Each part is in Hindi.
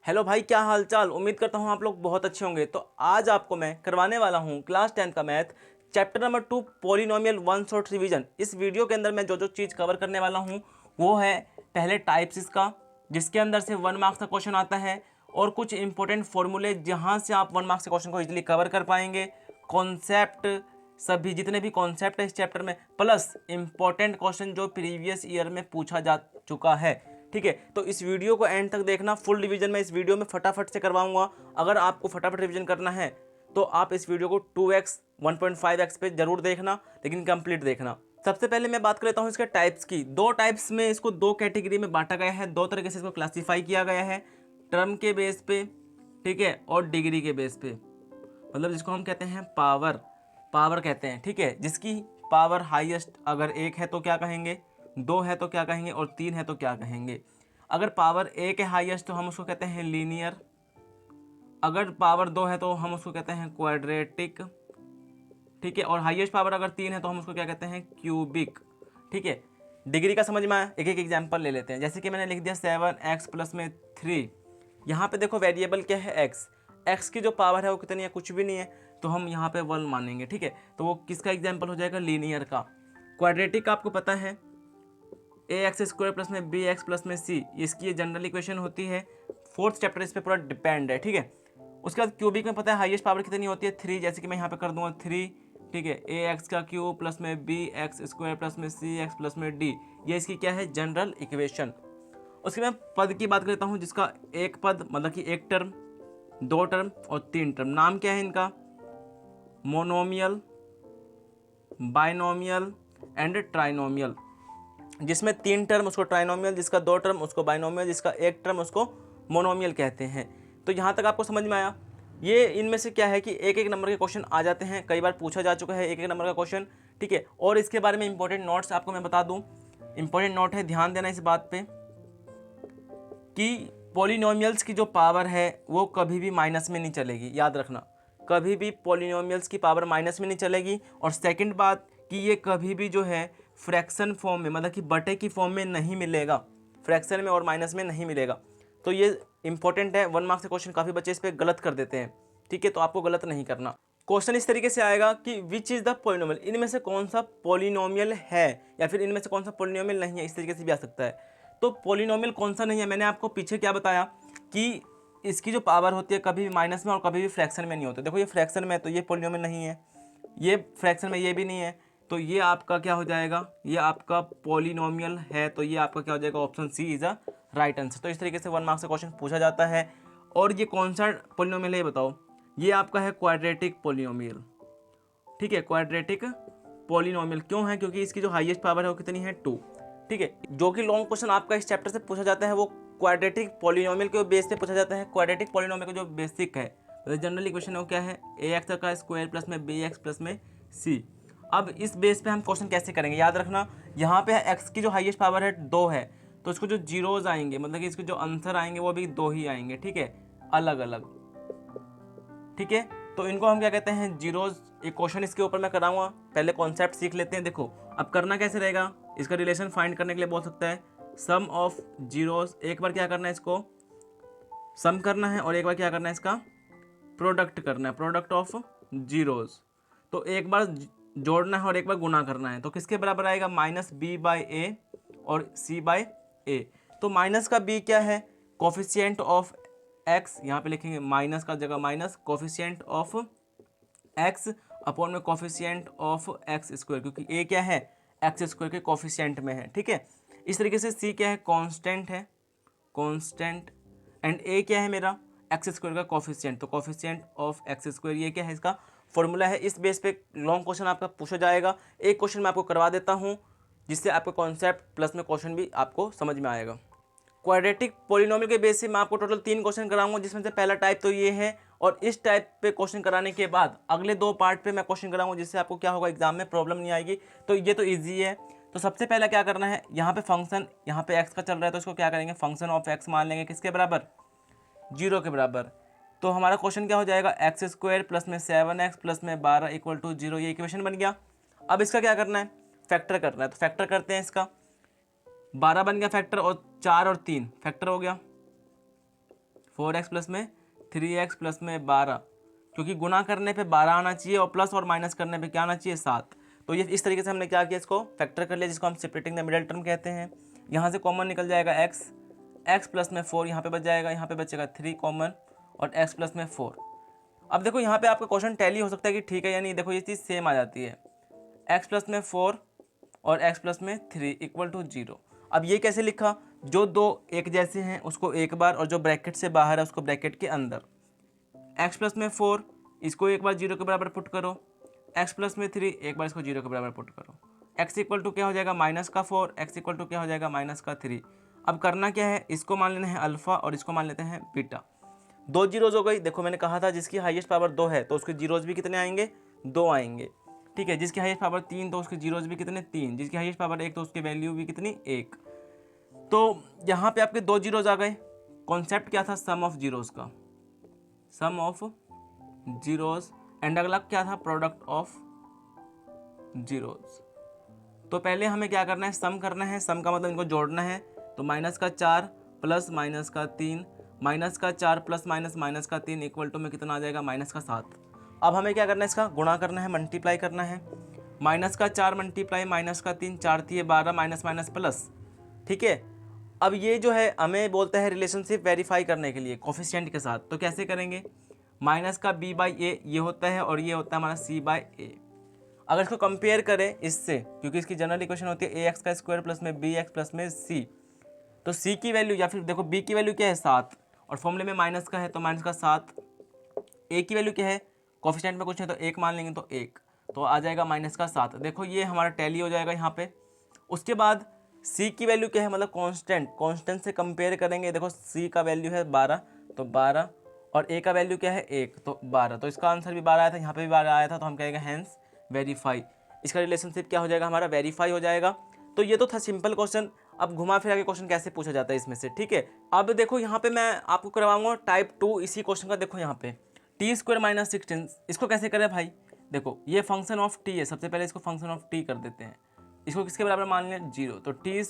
हेलो भाई, क्या हाल चाल। उम्मीद करता हूँ आप लोग बहुत अच्छे होंगे। तो आज आपको मैं करवाने वाला हूँ क्लास 10 का math chapter number 2 polynomial one shot revision. इस वीडियो के अंदर मैं जो चीज़ कवर करने वाला हूँ वो है पहले टाइप्स इसका, जिसके अंदर से 1 मार्क्स का क्वेश्चन आता है, और कुछ इंपॉर्टेंट फॉर्मूले जहाँ से आप 1 मार्क्स के क्वेश्चन को इजीली कवर कर पाएंगे। कॉन्सेप्ट, सभी जितने भी कॉन्सेप्ट है इस चैप्टर में, प्लस इंपॉर्टेंट क्वेश्चन जो प्रीवियस ईयर में पूछा जा चुका है। ठीक है, तो इस वीडियो को एंड तक देखना। फुल रिवीजन मैं इस वीडियो में फटाफट से करवाऊंगा। अगर आपको फटाफट रिवीजन करना है तो आप इस वीडियो को 2x 1.5x पे जरूर देखना, लेकिन कंप्लीट देखना। सबसे पहले मैं बात कर लेता हूँ इसके टाइप्स की। दो टाइप्स में इसको दो कैटेगरी में बांटा गया है, दो तरीके से इसको क्लासीफाई किया गया है, टर्म के बेस पे, ठीक है, और डिग्री के बेस पे। मतलब जिसको हम कहते हैं पावर, पावर कहते हैं। ठीक है, जिसकी पावर हाईएस्ट अगर एक है तो क्या कहेंगे, दो है तो क्या कहेंगे, और तीन है तो क्या कहेंगे। अगर पावर एक है हाईएस्ट तो हम उसको कहते हैं लीनियर, अगर पावर दो है तो हम उसको कहते हैं क्वाड्रेटिक, ठीक है, और हाईएस्ट पावर अगर तीन है तो हम उसको क्या कहते हैं, क्यूबिक। ठीक है, डिग्री का समझ में आया। एक एक एग्जाम्पल ले लेते हैं। जैसे कि मैंने लिख दिया 7x प्लस में 3। यहाँ पे देखो वेरिएबल क्या है, एक्स। एक्स की जो पावर है वो कितनी है, कुछ भी नहीं है, तो हम यहाँ पे 1 मानेंगे। ठीक है, तो वो किसका एग्जाम्पल हो जाएगा, लीनियर का। क्वाड्रेटिक का आपको पता है ए एक्स स्क्वायर प्लस में बी एक्स प्लस में सी, इसकी ये जनरल इक्वेशन होती है। फोर्थ चैप्टर इस पर पूरा डिपेंड है। ठीक है, उसके बाद क्यूबिक में पता है हाईएस्ट पावर कितनी होती है, 3। जैसे कि मैं यहाँ पे कर दूंगा 3। ठीक है, ए एक्स का क्यूब प्लस में बी एक्स स्क्वायर प्लस में सी एक्स प्लस में डी, ये इसकी क्या है, जनरल इक्वेशन। उसके बाद पद की बात करता हूँ, जिसका एक पद मतलब कि एक टर्म, दो टर्म और तीन टर्म। नाम क्या है इनका, मोनोमियल, बाइनोमियल एंड ट्राइनोमियल। जिसमें तीन टर्म उसको ट्राइनोमियल, जिसका दो टर्म उसको बाइनोमियल, जिसका एक टर्म उसको मोनोमियल कहते हैं। तो यहाँ तक आपको समझ में आया। ये इनमें से क्या है कि एक एक नंबर के क्वेश्चन आ जाते हैं, कई बार पूछा जा चुका है एक एक नंबर का क्वेश्चन। ठीक है, और इसके बारे में इंपॉर्टेंट नोट्स आपको मैं बता दूं। इंपॉर्टेंट नोट है, ध्यान देना इस बात पे कि पॉलिनोमियल्स की जो पावर है वो कभी भी माइनस में नहीं चलेगी। याद रखना, कभी भी पॉलिनोमियल्स की पावर माइनस में नहीं चलेगी। और सेकंड बात कि ये कभी भी जो है फ्रैक्शन फॉर्म में, मतलब कि बटे की फॉर्म में नहीं मिलेगा, फ्रैक्शन में और माइनस में नहीं मिलेगा। तो ये इंपॉर्टेंट है। 1 मार्क्स के क्वेश्चन काफ़ी बच्चे इस पर गलत कर देते हैं। ठीक है, तो आपको गलत नहीं करना। क्वेश्चन इस तरीके से आएगा कि विच इज़ द पॉलिनोमियल, इनमें से कौन सा पॉलिनोमियल है, या फिर इनमें से कौन सा पॉलिनोमियल नहीं है, इस तरीके से भी आ सकता है। तो पॉलिनोमियल कौन सा नहीं है, मैंने आपको पीछे क्या बताया कि इसकी जो पावर होती है कभी भी माइनस में और कभी भी फ्रैक्शन में नहीं होती। देखो ये फ्रैक्शन में है तो ये पॉलिनोमियल नहीं है, ये फ्रैक्शन में ये भी नहीं है, तो ये आपका क्या हो जाएगा, ये आपका पॉलिनोमियल है। तो ये आपका क्या हो जाएगा, option C is a right answer. तो इस तरीके से 1 मार्क्स का क्वेश्चन पूछा जाता है। और ये कौन सा पॉलिनोमियल है ये बताओ, ये आपका है क्वाड्रेटिक पॉलिनोमियल। ठीक है, क्वाड्रेटिक पॉलिनोमियल क्यों है, क्योंकि इसकी जो हाईएस्ट पावर है वो कितनी है, 2। ठीक है, जो कि लॉन्ग क्वेश्चन आपका इस चैप्टर से पूछा जाता है वो क्वाड्रेटिक पॉलिनोमियल के बेस पे पूछा जाता है। क्वाड्रेटिक पॉलिनोमियल का जो बेसिक है, जनरल इक्वेशन है वो क्या है, ए एक्स का स्क्वायर प्लस में बी एक्स प्लस में सी। अब इस बेस पे हम क्वेश्चन कैसे करेंगे, याद रखना, यहाँ पे एक्स की जो हाईएस्ट पावर है 2 है, तो इसको जो जीरोज आएंगे, मतलब कि इसके जो आंसर आएंगे वो भी 2 ही आएंगे। ठीक है, अलग अलग। ठीक है, तो इनको हम क्या कहते हैं, जीरोज। एक क्वेश्चन इसके ऊपर मैं कराऊंगा, पहले कॉन्सेप्ट सीख लेते हैं। देखो अब करना कैसे रहेगा, इसका रिलेशन फाइंड करने के लिए बोल सकता है सम ऑफ जीरोज। एक बार क्या करना है, इसको सम करना है, और एक बार क्या करना है, इसका प्रोडक्ट करना है, प्रोडक्ट ऑफ जीरोज। तो एक बार जोड़ना है और एक बार गुना करना है, तो किसके बराबर आएगा, माइनस बी बाई ए और सी बाई ए। तो माइनस का बी क्या है, कोफिशिएंट ऑफ एक्स, यहाँ पे लिखेंगे माइनस का जगह minus coefficient of x upon में कोफिशिएंट ऑफ एक्स स्क्वायर, क्योंकि ए क्या है, एक्स स्क्वायर के कोफिशिएंट में है। ठीक है, इस तरीके से सी क्या है, कांस्टेंट है, कांस्टेंट, एंड ए क्या है मेरा, एक्स स्क्वायर का कोफिशिएंट, तो कोफिशिएंट ऑफ एक्स स्क्वायर, ये क्या है, इसका फॉर्मूला है। इस बेस पे लॉन्ग क्वेश्चन आपका पूछा जाएगा। एक क्वेश्चन मैं आपको करवा देता हूँ, जिससे आपका कॉन्सेप्ट प्लस में क्वेश्चन भी आपको समझ में आएगा। क्वाड्रेटिक पॉलिनोमियल के बेस से मैं आपको टोटल 3 क्वेश्चन कराऊंगा, जिसमें से पहला टाइप तो ये है, और इस टाइप पे क्वेश्चन कराने के बाद अगले 2 पार्ट पे मैं क्वेश्चन कराऊंगा, जिससे आपको क्या होगा, एग्जाम में प्रॉब्लम नहीं आएगी। तो ये तो ईजी है। तो सबसे पहले क्या करना है, यहाँ पे फंक्शन, यहाँ पे एक्स का चल रहा है, तो इसको क्या करेंगे, फंक्शन ऑफ एक्स मान लेंगे, किसके बराबर, 0 के बराबर। तो हमारा क्वेश्चन क्या हो जाएगा, एक्स स्क्वायर प्लस में 7x प्लस में 12 इक्वल टू 0, ये इक्वेशन बन गया। अब इसका क्या करना है, फैक्टर करना है, तो फैक्टर करते हैं। इसका 12 बन गया फैक्टर, और 4 और 3 फैक्टर हो गया, 4x प्लस में 3x प्लस में 12, क्योंकि गुना करने पे 12 आना चाहिए और प्लस और माइनस करने पे क्या आना चाहिए 7। तो ये इस तरीके से हमने क्या किया, इसको फैक्टर कर लिया, जिसको हम सेपरेटिंग द मिडिल टर्म कहते हैं। यहाँ से कॉमन निकल जाएगा x प्लस में 4 यहाँ पे बच जाएगा, यहाँ पे बचेगा 3 कॉमन और x प्लस में 4। अब देखो यहाँ पे आपका क्वेश्चन टैली हो सकता है कि ठीक है या नहीं, देखो ये चीज़ सेम आ जाती है, x प्लस में 4 और x प्लस में 3 इक्वल टू 0। अब ये कैसे लिखा, जो दो एक जैसे हैं उसको एक बार, और जो ब्रैकेट से बाहर है उसको ब्रैकेट के अंदर। x प्लस में 4 इसको एक बार 0 के बराबर पुट करो, x प्लस में 3 एक बार इसको 0 के बराबर पुट करो। x इक्वल टू क्या हो जाएगा -4, x इक्वल टू क्या हो जाएगा -3। अब करना क्या है, इसको मान लेना है अल्फ़ा और इसको मान लेते हैं बीटा। 2 जीरोज़ हो गई। देखो मैंने कहा था जिसकी हाईएस्ट पावर 2 है तो उसके जीरोज़ भी कितने आएंगे, 2 आएंगे। ठीक है, जिसकी हाईएस्ट पावर 3 तो उसके जीरोज़ भी कितने, 3। जिसकी हाईएस्ट पावर 1 तो उसकी वैल्यू भी कितनी, 1। तो यहाँ पे आपके 2 जीरोज़ आ गए। कॉन्सेप्ट क्या था, सम ऑफ जीरोज़ का, सम ऑफ जीरोज़, एंड अगला क्या था, प्रोडक्ट ऑफ जीरोज़। तो पहले हमें क्या करना है, सम करना है। सम का मतलब इनको जोड़ना है। तो -4 प्लस -3 -4 प्लस -3 इक्वल टू में कितना आ जाएगा, -7। अब हमें क्या करना है, इसका गुणा करना है, मल्टीप्लाई करना है। -4 मल्टीप्लाई -3, 4 × 12 माइनस माइनस प्लस। ठीक है, अब ये जो है हमें बोलता है रिलेशनशिप वेरीफाई करने के लिए कोफिशिएंट के साथ। तो कैसे करेंगे, माइनस का b/a ये होता है और ये होता है हमारा c/a। अगर इसको कंपेयर करें इससे, क्योंकि इसकी जनरल इक्वेशन होती है ax का स्क्वायर प्लस में bx प्लस में c, तो c की वैल्यू या फिर देखो b की वैल्यू क्या है 7 और फॉर्मूले में माइनस का है तो माइनस का 7। a की वैल्यू क्या है, कोफिशिएंट में कुछ है तो 1 मान लेंगे तो 1, तो आ जाएगा -7। देखो ये हमारा टैली हो जाएगा यहाँ पे। उसके बाद c की वैल्यू क्या है, मतलब कांस्टेंट से कंपेयर करेंगे। देखो c का वैल्यू है 12 तो 12 और a का वैल्यू क्या है 1 तो 12, तो इसका आंसर भी 12 आया था, यहाँ पे भी 12 आया था, तो हम कहेंगे हैंस वेरीफाई। इसका रिलेशनशिप क्या हो जाएगा, हमारा वेरीफाई हो जाएगा। तो ये तो था सिंपल क्वेश्चन। अब घुमा फिरा के क्वेश्चन कैसे पूछा जाता है इसमें से। ठीक है, अब देखो यहाँ पे मैं आपको करवाऊंगा टाइप 2 इसी क्वेश्चन का। देखो यहाँ पे t² - 16, इसको कैसे करें भाई, देखो ये फंक्शन ऑफ t है। सबसे पहले इसको फंक्शन ऑफ t कर देते हैं, इसको किसके बराबर मान लें, 0। तो t² -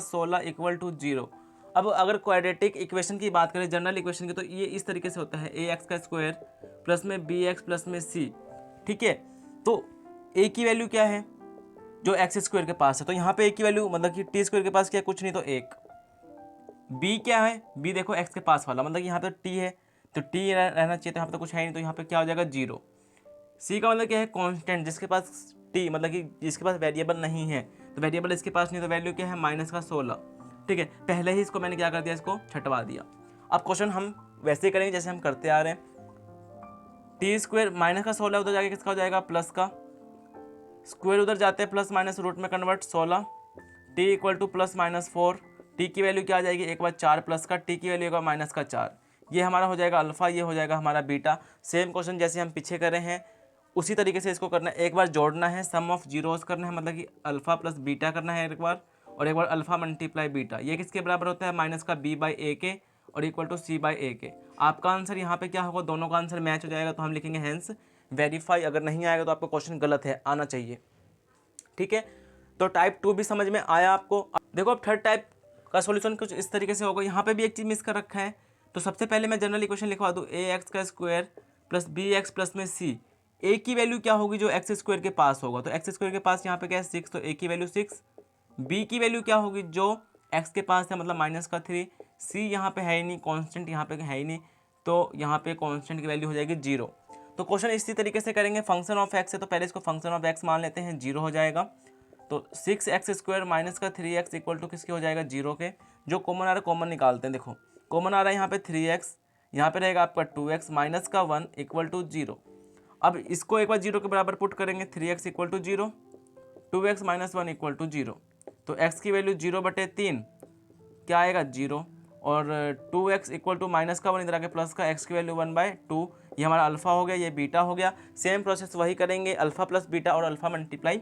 16 इक्वल टू 0। अब अगर क्वाड्रेटिक इक्वेशन की बात करें, जनरल इक्वेशन की, तो ये इस तरीके से होता है, ax का स्क्वायर प्लस में bx प्लस में c। ठीक है, तो a की वैल्यू क्या है, जो x² के पास है, तो यहाँ पे a की वैल्यू मतलब कि t² के पास क्या है, कुछ नहीं तो 1। b क्या है, b देखो x के पास वाला, मतलब कि यहाँ पे t है तो t रहना चाहिए, तो यहाँ पे तो कुछ है नहीं, तो यहाँ पे क्या हो जाएगा 0। c का मतलब क्या है, कांस्टेंट, जिसके पास t मतलब कि जिसके पास वेरिएबल नहीं है, तो वेरिएबल इसके पास नहीं, तो वैल्यू क्या है -16। ठीक है, पहले ही इसको मैंने क्या कर दिया, इसको छटवा दिया। अब क्वेश्चन हम वैसे करेंगे जैसे हम करते आ रहे हैं। t² -16 उधर जाके किसका हो जाएगा, प्लस का स्क्वायर, उधर जाते हैं प्लस माइनस रूट में convert 16, t equal to +-4। t की वैल्यू क्या आ जाएगी, एक बार 4 प्लस का, t की वैल्यू एक बार -4। ये हमारा हो जाएगा अल्फा, ये हो जाएगा हमारा बीटा। सेम क्वेश्चन जैसे हम पीछे कर रहे हैं उसी तरीके से इसको करना है। एक बार जोड़ना है, सम ऑफ जीरोस करना है, मतलब कि अल्फा प्लस बीटा करना है एक बार, और एक बार अल्फा मल्टीप्लाई बीटा। ये किसके बराबर होता है, माइनस का b/a के और इक्वल टू c/a के। आपका आंसर यहाँ पे क्या होगा, दोनों का आंसर मैच हो जाएगा, तो हम लिखेंगे हैंस वेरीफाई। अगर नहीं आएगा तो आपका क्वेश्चन गलत है, आना चाहिए। ठीक है, तो टाइप 2 भी समझ में आया आपको। देखो अब थर्ड टाइप का सॉल्यूशन कुछ इस तरीके से होगा। यहाँ पे भी एक चीज़ मिस कर रखा है, तो सबसे पहले मैं जनरल इक्वेशन लिखवा दूँ, ax का स्क्वायर प्लस bx प्लस में c। a की वैल्यू क्या होगी, जो x² के पास होगा, तो x² के पास यहाँ पे क्या है 6, तो a की वैल्यू 6। b की वैल्यू क्या होगी, जो x के पास है, मतलब -3। c यहाँ पे है ही नहीं, कांस्टेंट यहाँ पे है ही नहीं, तो यहाँ पे कांस्टेंट की वैल्यू हो जाएगी 0। तो क्वेश्चन इसी तरीके से करेंगे। फंक्शन ऑफ x है तो पहले इसको फंक्शन ऑफ x मान लेते हैं, 0 हो जाएगा। तो 6x² माइनस का 3x इक्वल टू किसके हो जाएगा, 0 के। जो कॉमन आ रहा है कॉमन निकालते हैं। देखो कॉमन आ रहा है यहाँ पे 3x, यहाँ पे रहेगा आपका 2x माइनस का 1 इक्वल टू 0। अब इसको एक बार 0 के बराबर पुट करेंगे, 3x equal to 0, 2x minus 1 equal to 0। तो x की वैल्यू 0/3 क्या आएगा, 0। और 2x इक्वल टू माइनस का 1 इधर आके प्लस का, x की वैल्यू 1/2। ये हमारा अल्फा हो गया, ये बीटा हो गया। सेम प्रोसेस वही करेंगे, अल्फा प्लस बीटा और alpha multiply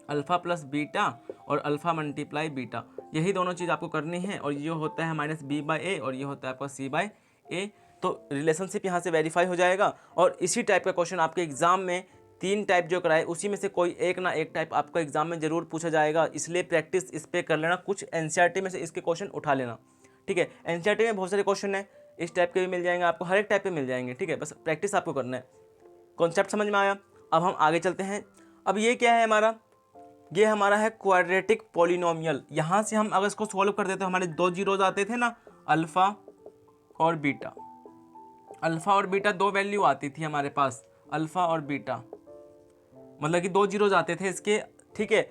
alpha plus beta और अल्फा मल्टीप्लाई बीटा, यही दोनों चीज़ आपको करनी है। और ये होता है -b/a और ये होता है आपका c/a। तो रिलेशनशिप यहाँ से वेरीफाई हो जाएगा। और इसी टाइप का क्वेश्चन आपके एग्जाम में 3 टाइप जो कराए उसी में से कोई एक ना एक टाइप आपका एग्जाम में जरूर पूछा जाएगा, इसलिए प्रैक्टिस इस पर कर लेना। कुछ एनसीईआरटी में से इसके क्वेश्चन उठा लेना। ठीक है। एनसीईआरटी में बहुत सारे क्वेश्चन है, इस टाइप के भी मिल जाएंगे आपको, हर एक टाइप के मिल जाएंगे, ठीक है। बस प्रैक्टिस आपको करना है। कॉन्सेप्ट समझ में आया। अब हम आगे चलते हैं। अब ये क्या है हमारा, ये हमारा है क्वाड्रेटिक पॉलिनोमियल। यहाँ से हम अगर इसको सॉल्व कर देते तो हमारे दो जीरोज आते थे ना, अल्फा और बीटा। अल्फा और बीटा दो वैल्यू आती थी हमारे पास, अल्फा और बीटा, मतलब कि दो जीरोज आते थे इसके, ठीक है।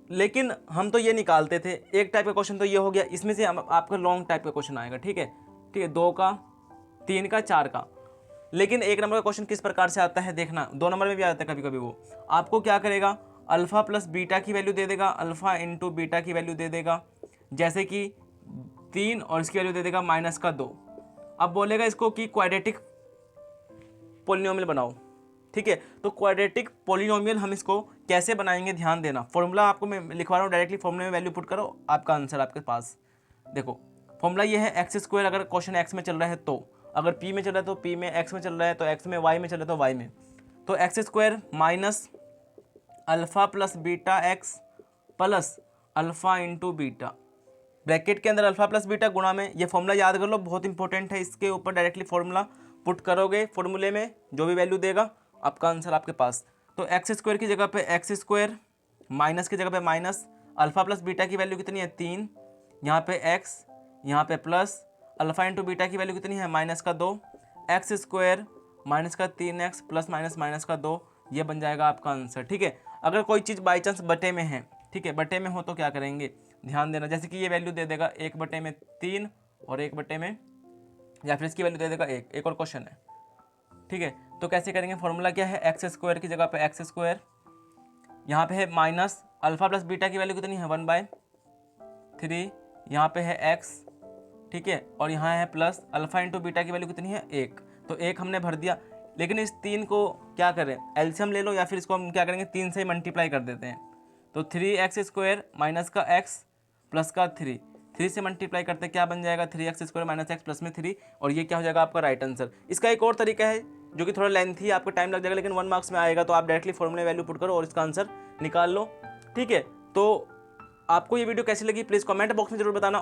लेकिन हम तो ये निकालते थे। एक टाइप का क्वेश्चन तो ये हो गया, इसमें से आपका लॉन्ग टाइप का क्वेश्चन आएगा, ठीक है, ठीक है, 2 का, 3 का, 4 का। लेकिन एक नंबर का क्वेश्चन किस प्रकार से आता है देखना, 2 नंबर में भी आ जाता है कभी कभी। वो आपको क्या करेगा, अल्फा प्लस बीटा की वैल्यू दे देगा, अल्फा इंटू बीटा की वैल्यू दे देगा, जैसे कि 3 और इसकी वैल्यू दे देगा -2। अब बोलेगा इसको कि क्वाड्रेटिक पॉलिनोमियल बनाओ, ठीक है। तो क्वाड्रेटिक पॉलिनोमियल हम इसको कैसे बनाएंगे, ध्यान देना। फॉर्मूला आपको मैं लिखवा रहा हूँ, डायरेक्टली फॉर्मूले में वैल्यू पुट करो, आपका आंसर आपके पास। देखो फॉर्मूला ये है x², अगर क्वेश्चन x में चल रहा है तो, अगर p में चल रहा है तो p में, x में चल रहा है तो x में, y में चल रहा है तो y में। तो x² minus alpha plus beta x plus alpha into beta, bracket के अंदर अल्फ़ा प्लस बीटा गुणा में, ये फॉर्मूला याद कर लो, बहुत इंपॉर्टेंट है। इसके ऊपर डायरेक्टली फॉर्मूला पुट करोगे, फॉर्मूले में जो भी वैल्यू देगा आपका आंसर आपके पास। तो x² की जगह पे x², माइनस की जगह पे माइनस, अल्फ़ा प्लस बीटा की वैल्यू कितनी है 3, यहाँ पे x, यहाँ पे प्लस, अल्फ़ा इंटू बीटा की वैल्यू कितनी है -2, x² माइनस का 3x प्लस माइनस का 2, ये बन जाएगा आपका आंसर, ठीक है। अगर कोई चीज़ बाई चांस बटे में है, ठीक है, बटे में हो तो क्या करेंगे, ध्यान देना, जैसे कि ये वैल्यू दे देगा 1/3 और 1 में, या फिर इसकी वैल्यू दे देगा 1। एक और क्वेश्चन है, ठीक है। तो कैसे करेंगे, फॉर्मूला क्या है, x² की जगह पे x², यहाँ पे है माइनस अल्फ़ा प्लस बीटा की वैल्यू कितनी है 1/3, यहाँ पे है x, ठीक है, और यहाँ है प्लस अल्फ़ा इंटू बीटा की वैल्यू कितनी है 1। तो 1 हमने भर दिया। लेकिन इस 3 को क्या करें, एलसीएम ले लो, या फिर इसको हम क्या करेंगे 3 से मल्टीप्लाई कर देते हैं। तो 3x² माइनस का x प्लस का 3 से मल्टीप्लाई करते क्या बन जाएगा, 3x² माइनस x प्लस में 3, और ये क्या हो जाएगा आपका राइट आंसर। इसका एक और तरीका है जो कि थोड़ा लेंथी है, आपको टाइम लग जाएगा, लेकिन 1 मार्क्स में आएगा। तो आप डायरेक्टली फॉर्मूले वैल्यू पुट करो और इसका आंसर निकाल लो, ठीक है। तो आपको ये वीडियो कैसी लगी प्लीज़ कमेंट बॉक्स में जरूर बताना।